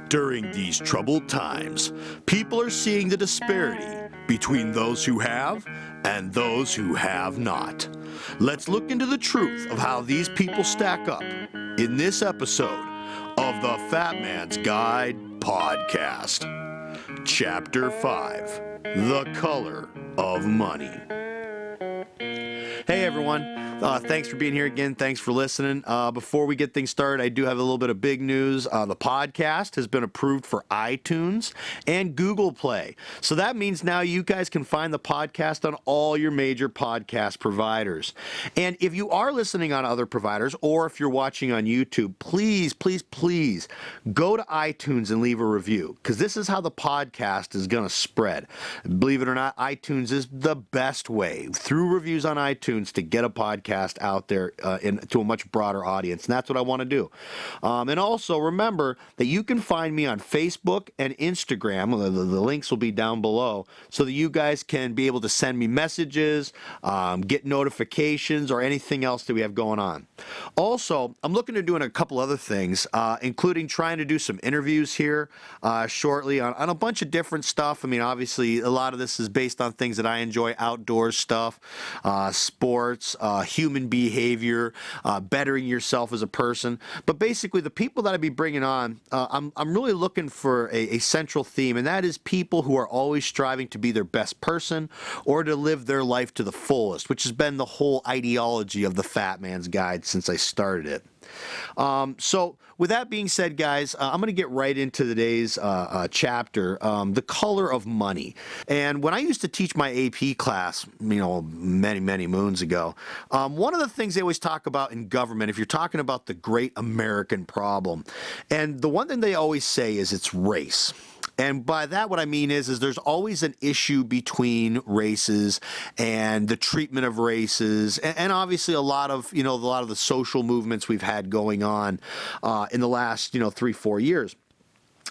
During these troubled times, people are seeing the disparity between those who have and those who have not. Let's look into the truth of how these people stack up in this episode of the Fat Man's Guide podcast. Chapter 5, The Color of Money. Hey everyone, thanks for being here again. Thanks for listening. Before we get things started, I do have a little bit of big news. The podcast has been approved for iTunes and Google Play. So that means now you guys can find the podcast on all your major podcast providers. And if you are listening on other providers or if you're watching on YouTube, please go to iTunes and leave a review, because this is how the podcast is going to spread. Believe it or not, iTunes is the best way through reviews on iTunes to get a podcast out there to a much broader audience, and that's what I want to do. And also remember that you can find me on Facebook and Instagram. The links will be down below, so that you guys can be able to send me messages, get notifications, or anything else that we have going on. Also, I'm looking to doing a couple other things, including trying to do some interviews here shortly on a bunch of different stuff. I mean, obviously, a lot of this is based on things that I enjoy: outdoor stuff, sports, human behavior, bettering yourself as a person. But basically, the people that I'd be bringing on, I'm really looking for a central theme, and that is people who are always striving to be their best person or to live their life to the fullest, which has been the whole ideology of the Fat Man's Guide since I started it. So with that being said, guys, I'm going to get right into today's chapter, The Color of Money. And when I used to teach my AP class, many moons ago, one of the things they always talk about in government, if you're talking about the great American problem, and the one thing they always say is it's race. And by that, what I mean is there's always an issue between races and the treatment of races, and obviously a lot of the social movements we've had going on in the last 3-4 years.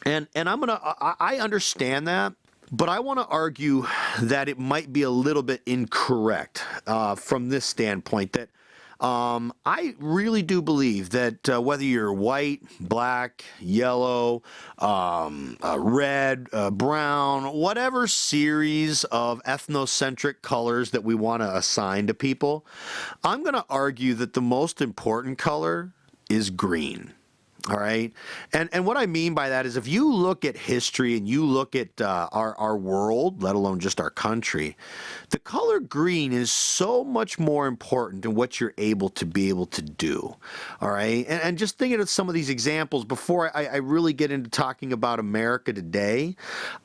And I understand that. But I want to argue that it might be a little bit incorrect from this standpoint, that I really do believe that whether you're white, black, yellow, red, brown, whatever series of ethnocentric colors that we want to assign to people, I'm going to argue that the most important color is green. All right. And what I mean by that is, if you look at history and you look at our world, let alone just our country, the color green is so much more important than what you're able to do. All right. And just thinking of some of these examples before I really get into talking about America today,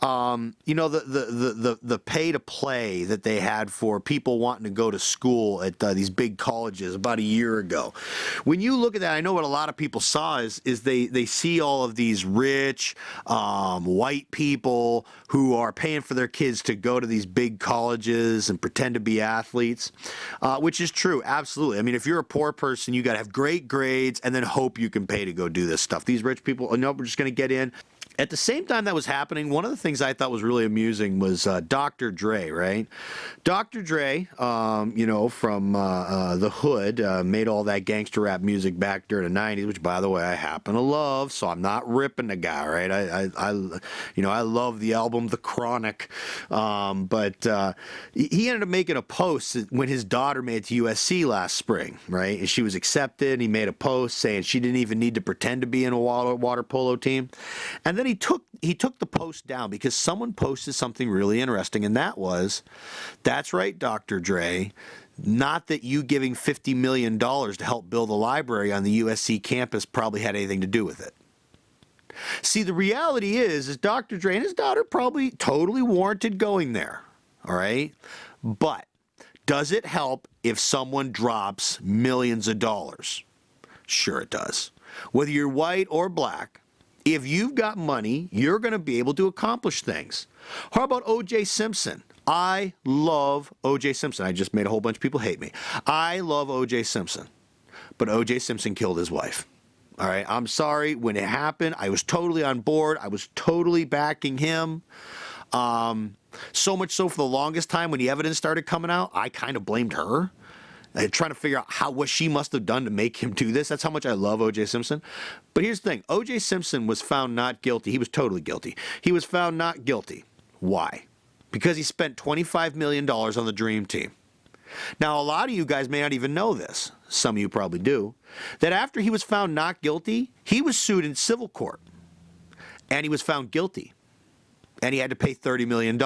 the pay to play that they had for people wanting to go to school at these big colleges about a year ago. When you look at that, I know what a lot of people saw is they see all of these rich white people who are paying for their kids to go to these big colleges and pretend to be athletes, which is true, absolutely. I mean, if you're a poor person, you got to have great grades and then hope you can pay to go do this stuff. These rich people, no, we're just going to get in. At the same time that was happening, one of the things I thought was really amusing was Dr. Dre, right? Dr. Dre, from the hood, made all that gangster rap music back during the 90s, which, by the way, I happen to love, so I'm not ripping the guy, right? I love the album The Chronic, but he ended up making a post when his daughter made it to USC last spring, right? And she was accepted, and he made a post saying she didn't even need to pretend to be in a water polo team. And then he took the post down because someone posted something really interesting, and that was, that's right, Dr. Dre, not that you giving $50 million to help build a library on the USC campus probably had anything to do with it. See, the reality is Dr. Dre and his daughter probably totally warranted going there, all right? But does it help if someone drops millions of dollars? Sure it does. Whether you're white or black, if you've got money, you're going to be able to accomplish things. How about O.J. Simpson? I love O.J. Simpson. I just made a whole bunch of people hate me. I love O.J. Simpson. But O.J. Simpson killed his wife. All right, I'm sorry. When it happened, I was totally on board. I was totally backing him. So much so for the longest time when the evidence started coming out, I kind of blamed her. trying to figure out what she must have done to make him do this. That's how much I love O.J. Simpson. But here's the thing. O.J. Simpson was found not guilty. He was totally guilty. He was found not guilty. Why? Because he spent $25 million on the Dream Team. Now, a lot of you guys may not even know this. Some of you probably do. That after he was found not guilty, he was sued in civil court. And he was found guilty. And he had to pay $30 million.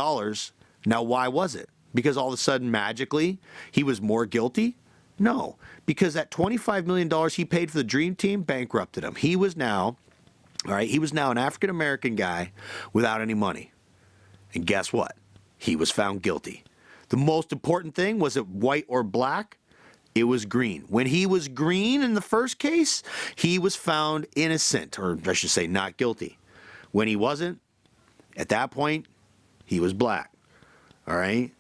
Now, why was it? Because all of a sudden, magically, he was more guilty? No, because that $25 million he paid for the Dream Team bankrupted him. He was now an African-American guy without any money. And guess what? He was found guilty. The most important thing, was it white or black? It was green. When he was green in the first case, he was found innocent, or I should say not guilty. When he wasn't, at that point, he was black. All right?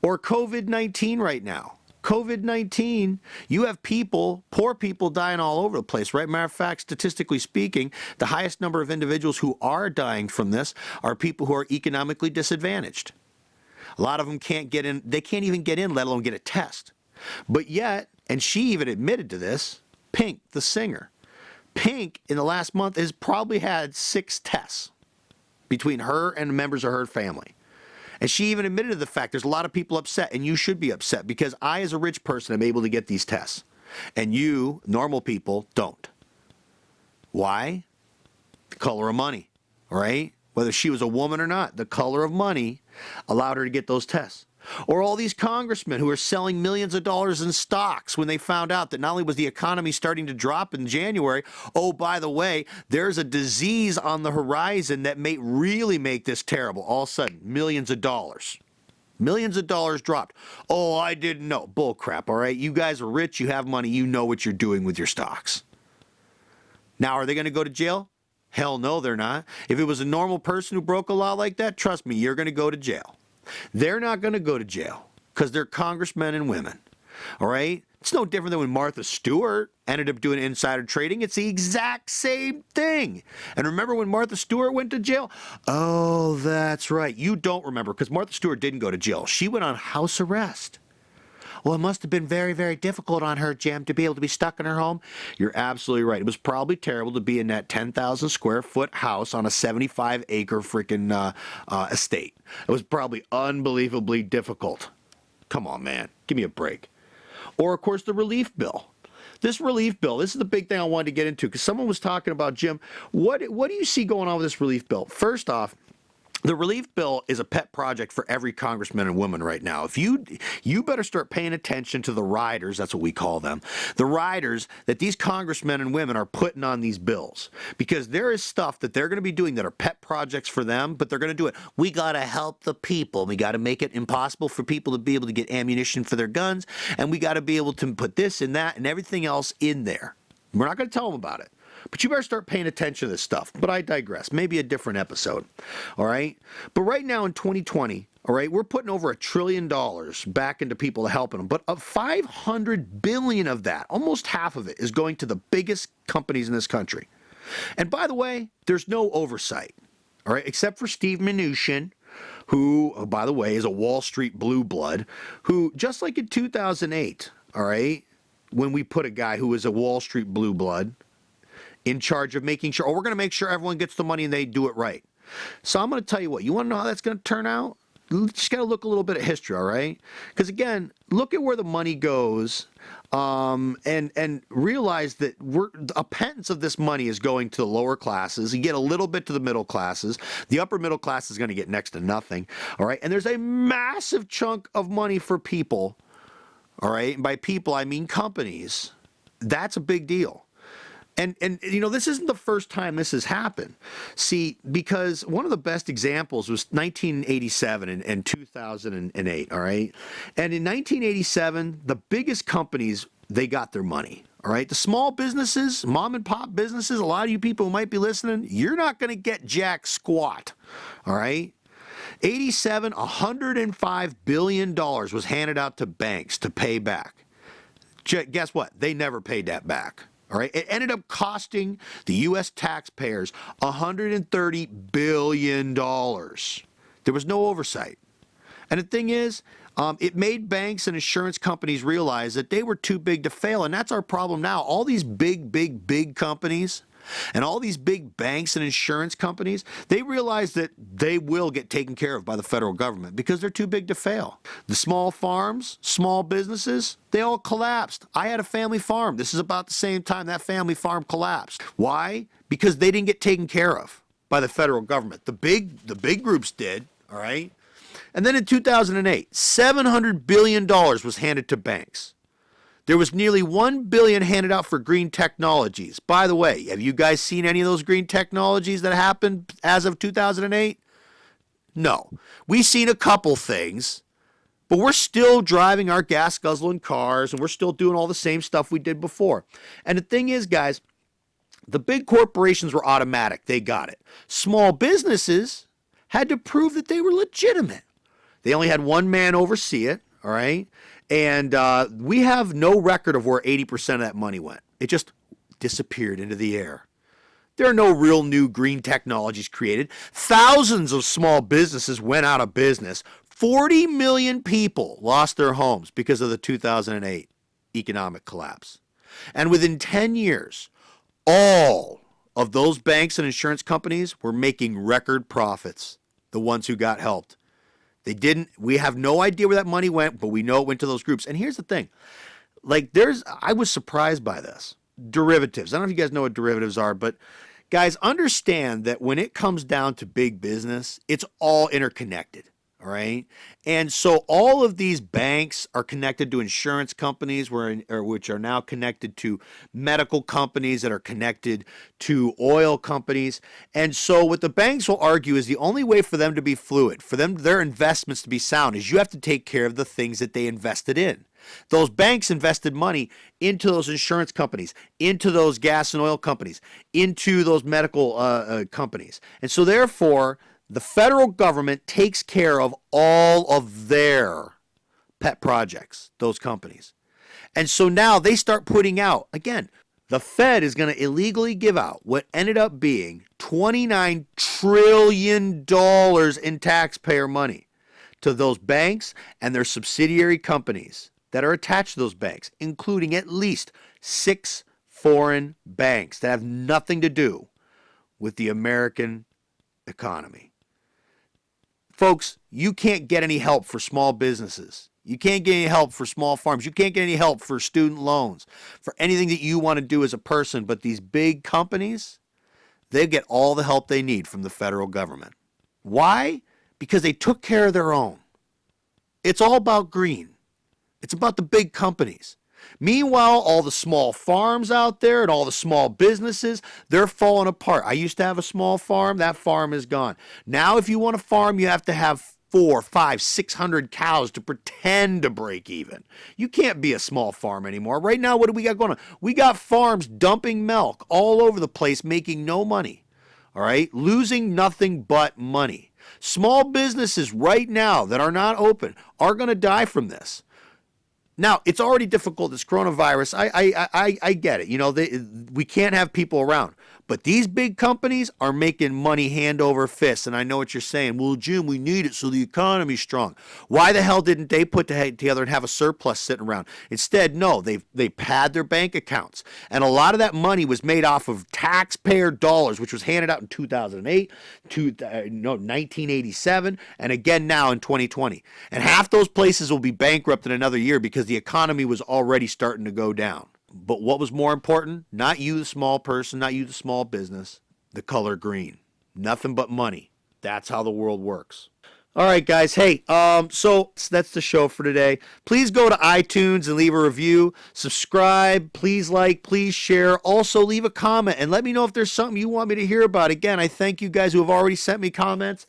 Or COVID-19 right now. COVID-19, you have people, poor people dying all over the place, right? Matter of fact, statistically speaking, the highest number of individuals who are dying from this are people who are economically disadvantaged. A lot of them can't get in, they can't even get in, let alone get a test. But yet, and she even admitted to this, Pink, the singer, Pink in the last month has probably had 6 tests between her and members of her family. And she even admitted to the fact there's a lot of people upset, and you should be upset because I, as a rich person, am able to get these tests. And you, normal people, don't. Why? The color of money, all right? Whether she was a woman or not, the color of money allowed her to get those tests. Or all these congressmen who are selling millions of dollars in stocks when they found out that not only was the economy starting to drop in January, oh, by the way, there's a disease on the horizon that may really make this terrible. All of a sudden, millions of dollars. Millions of dollars dropped. Oh, I didn't know. Bull crap, all right? You guys are rich, you have money, you know what you're doing with your stocks. Now, are they going to go to jail? Hell no, they're not. If it was a normal person who broke a law like that, trust me, you're going to go to jail. They're not going to go to jail because they're congressmen and women. All right? It's no different than when Martha Stewart ended up doing insider trading. It's the exact same thing. And remember when Martha Stewart went to jail? Oh, that's right. You don't remember because Martha Stewart didn't go to jail. She went on house arrest. Well, it must have been very, very difficult on her, Jim, to be able to be stuck in her home. You're absolutely right. It was probably terrible to be in that 10,000 square foot house on a 75-acre freaking estate. It was probably unbelievably difficult. Come on, man. Give me a break. Or, of course, the relief bill. This relief bill, this is the big thing I wanted to get into because someone was talking about, Jim, what do you see going on with this relief bill? First off, the relief bill is a pet project for every congressman and woman right now. If you better start paying attention to the riders, that's what we call them, the riders that these congressmen and women are putting on these bills. Because there is stuff that they're going to be doing that are pet projects for them, but they're going to do it. We got to help the people. We got to make it impossible for people to be able to get ammunition for their guns, and we got to be able to put this and that and everything else in there. We're not going to tell them about it. But you better start paying attention to this stuff. But I digress. Maybe a different episode. All right? But right now in 2020, all right, we're putting over $1 trillion back into people to helping them. But of $500 billion of that, almost half of it is going to the biggest companies in this country. And by the way, there's no oversight. All right? Except for Steve Mnuchin, who, by the way, is a Wall Street blue blood, who, just like in 2008, all right, when we put a guy who was a Wall Street blue blood in charge of making sure, we're going to make sure everyone gets the money and they do it right. So I'm going to tell you what, you want to know how that's going to turn out? You just got to look a little bit at history, all right? Because again, look at where the money goes and realize that a pittance of this money is going to the lower classes. You get a little bit to the middle classes. The upper middle class is going to get next to nothing, all right? And there's a massive chunk of money for people, all right? And by people, I mean companies. That's a big deal. And you know, this isn't the first time this has happened. See, because one of the best examples was 1987 and 2008, all right? And in 1987, the biggest companies, they got their money, all right? The small businesses, mom and pop businesses, a lot of you people who might be listening, you're not going to get jack squat, all right? 87, $105 billion was handed out to banks to pay back. Guess what? They never paid that back. All right, it ended up costing the U.S. taxpayers $130 billion. There was no oversight. And the thing is, It made banks and insurance companies realize that they were too big to fail, and that's our problem now. All these big companies and all these big banks and insurance companies, they realize that they will get taken care of by the federal government because they're too big to fail. The small farms, small businesses, they all collapsed. I had a family farm. This is about the same time that family farm collapsed. Why? Because they didn't get taken care of by the federal government. The big groups did, all right? And then in 2008, $700 billion was handed to banks. There was nearly $1 billion handed out for green technologies. By the way, have you guys seen any of those green technologies that happened as of 2008? No. We've seen a couple things, but we're still driving our gas-guzzling cars, and we're still doing all the same stuff we did before. And the thing is, guys, the big corporations were automatic. They got it. Small businesses had to prove that they were legitimate. They only had one man oversee it, all right? And we have no record of where 80% of that money went. It just disappeared into the air. There are no real new green technologies created. Thousands of small businesses went out of business. 40 million people lost their homes because of the 2008 economic collapse. And within 10 years, all of those banks and insurance companies were making record profits, the ones who got helped. We have no idea where that money went, but we know it went to those groups. And here's the thing. I was surprised by this. Derivatives. I don't know if you guys know what derivatives are, but guys, understand that when it comes down to big business, it's all interconnected. All right. And so all of these banks are connected to insurance companies which are now connected to medical companies that are connected to oil companies. And so what the banks will argue is the only way for them to be fluid, for their investments to be sound, is you have to take care of the things that they invested in. Those banks invested money into those insurance companies, into those gas and oil companies, into those medical companies. And so therefore, the federal government takes care of all of their pet projects, those companies. And so now they start putting out, again, the Fed is going to illegally give out what ended up being $29 trillion in taxpayer money to those banks and their subsidiary companies that are attached to those banks, including at least 6 foreign banks that have nothing to do with the American economy. Folks, you can't get any help for small businesses. You can't get any help for small farms. You can't get any help for student loans, for anything that you want to do as a person. But these big companies, they get all the help they need from the federal government. Why? Because they took care of their own. It's all about green. It's about the big companies. Meanwhile, all the small farms out there and all the small businesses, they're falling apart. I used to have a small farm. That farm is gone. Now, if you want to farm, you have to have 4, 5, 600 cows to pretend to break even. You can't be a small farm anymore. Right now, what do we got going on? We got farms dumping milk all over the place, making no money. All right? Losing nothing but money. Small businesses right now that are not open are going to die from this. Now, it's already difficult, this coronavirus. I get it. You know, we can't have people around. But these big companies are making money hand over fist. And I know what you're saying. Well, Jim, we need it so the economy's strong. Why the hell didn't they put together and have a surplus sitting around? Instead, no, they pad their bank accounts. And a lot of that money was made off of taxpayer dollars, which was handed out in 2008, 1987, and again now in 2020. And half those places will be bankrupt in another year because the economy was already starting to go down. But what was more important? Not you, the small person, not you, the small business, the color green. Nothing but money. That's how the world works. All right, guys. Hey, so that's the show for today. Please go to iTunes and leave a review. Subscribe. Please like. Please share. Also, leave a comment and let me know if there's something you want me to hear about. Again, I thank you guys who have already sent me comments.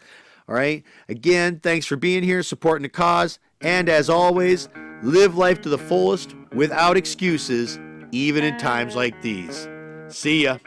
All right. Again, thanks for being here, supporting the cause. And as always, live life to the fullest without excuses, even in times like these. See ya.